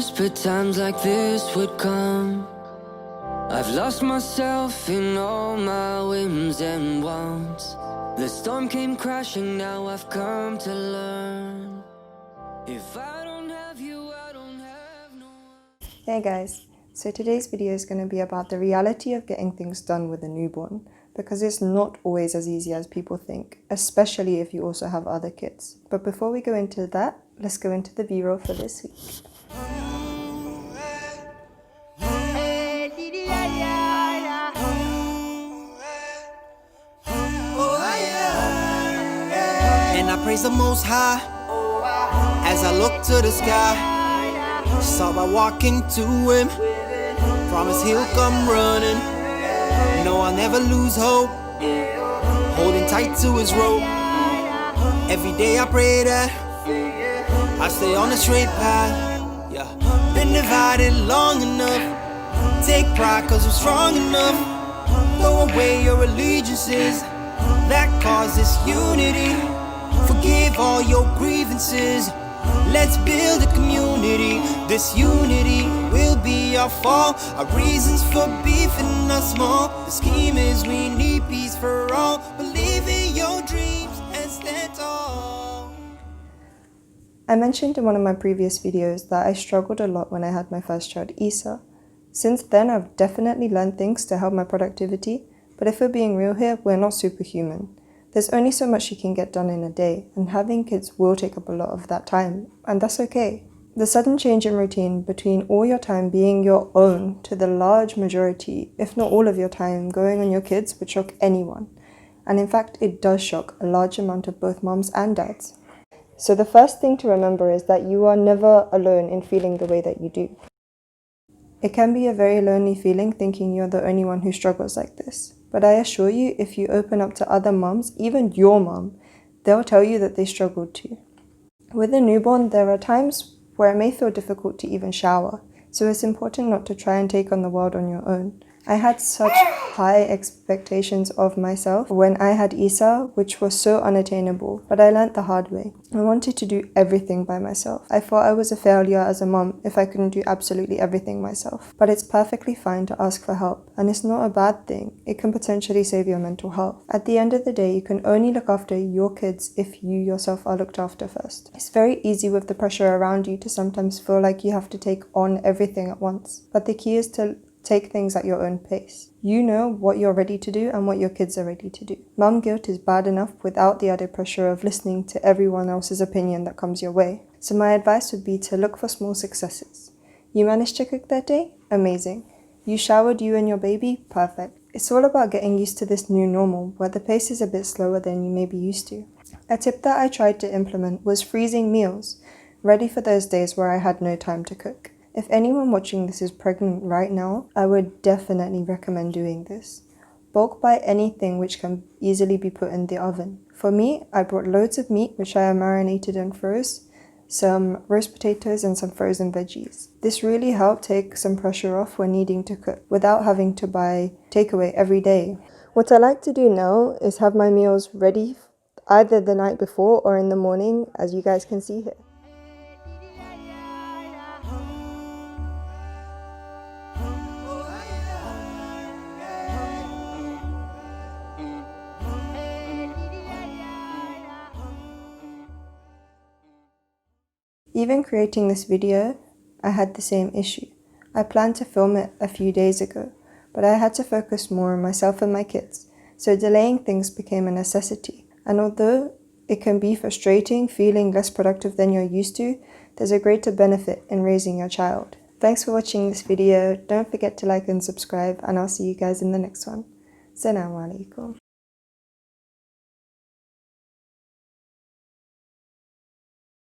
whispered times like this would come. I've lost myself in all my whims and wants. The storm came crashing, now I've come to learn. If I don't have you, I don't have no one. Hey guys, so today's video is going to be about the reality of getting things done with a newborn, because it's not always as easy as people think, especially if you also have other kids. But before we go into that, let's go into the B-roll for this week. And I praise the Most High as I look to the sky. Saw I walk into Him, promise He'll come running. No, I'll never lose hope, holding tight to His rope. Every day I pray that I stay on the straight path. Yeah, been divided long enough. Take pride 'cause I'm strong enough. Throw away your allegiances that cause disunity. Forgive all your grievances. Let's build a community. This unity will be our fall. Our reasons for beefing are small. The scheme is we need peace for all. Believe in your dreams and stand tall. I mentioned in one of my previous videos that I struggled a lot when I had my first child, Isa. Since then, I've definitely learned things to help my productivity, but if we're being real here, we're not superhuman. There's only so much you can get done in a day, and having kids will take up a lot of that time, and that's okay. The sudden change in routine between all your time being your own to the large majority, if not all of your time, going on your kids would shock anyone. And in fact, it does shock a large amount of both moms and dads. So the first thing to remember is that you are never alone in feeling the way that you do. It can be a very lonely feeling thinking you're the only one who struggles like this. But I assure you, if you open up to other moms, even your mom, they'll tell you that they struggled too. With a newborn, there are times where it may feel difficult to even shower, so it's important not to try and take on the world on your own. I had such high expectations of myself when I had Isa, which was so unattainable, but I learnt the hard way. I wanted to do everything by myself. I thought I was a failure as a mom if I couldn't do absolutely everything myself. But it's perfectly fine to ask for help, and it's not a bad thing. It can potentially save your mental health. At the end of the day, you can only look after your kids if you yourself are looked after first. It's very easy with the pressure around you to sometimes feel like you have to take on everything at once. But the key is to take things at your own pace. You know what you're ready to do and what your kids are ready to do. Mum guilt is bad enough without the added pressure of listening to everyone else's opinion that comes your way. So my advice would be to look for small successes. You managed to cook that day? Amazing. You showered you and your baby? Perfect. It's all about getting used to this new normal where the pace is a bit slower than you may be used to. A tip that I tried to implement was freezing meals, ready for those days where I had no time to cook. If anyone watching this is pregnant right now, I would definitely recommend doing this. Bulk buy anything which can easily be put in the oven. For me, I brought loads of meat which I marinated and froze, some roast potatoes and some frozen veggies. This really helped take some pressure off when needing to cook without having to buy takeaway every day. What I like to do now is have my meals ready either the night before or in the morning, as you guys can see here. Even creating this video, I had the same issue. I planned to film it a few days ago, but I had to focus more on myself and my kids, so delaying things became a necessity. And although it can be frustrating feeling less productive than you're used to, there's a greater benefit in raising your child. Thanks for watching this video. Don't forget to like and subscribe, and I'll see you guys in the next one. Assalamu alaikum.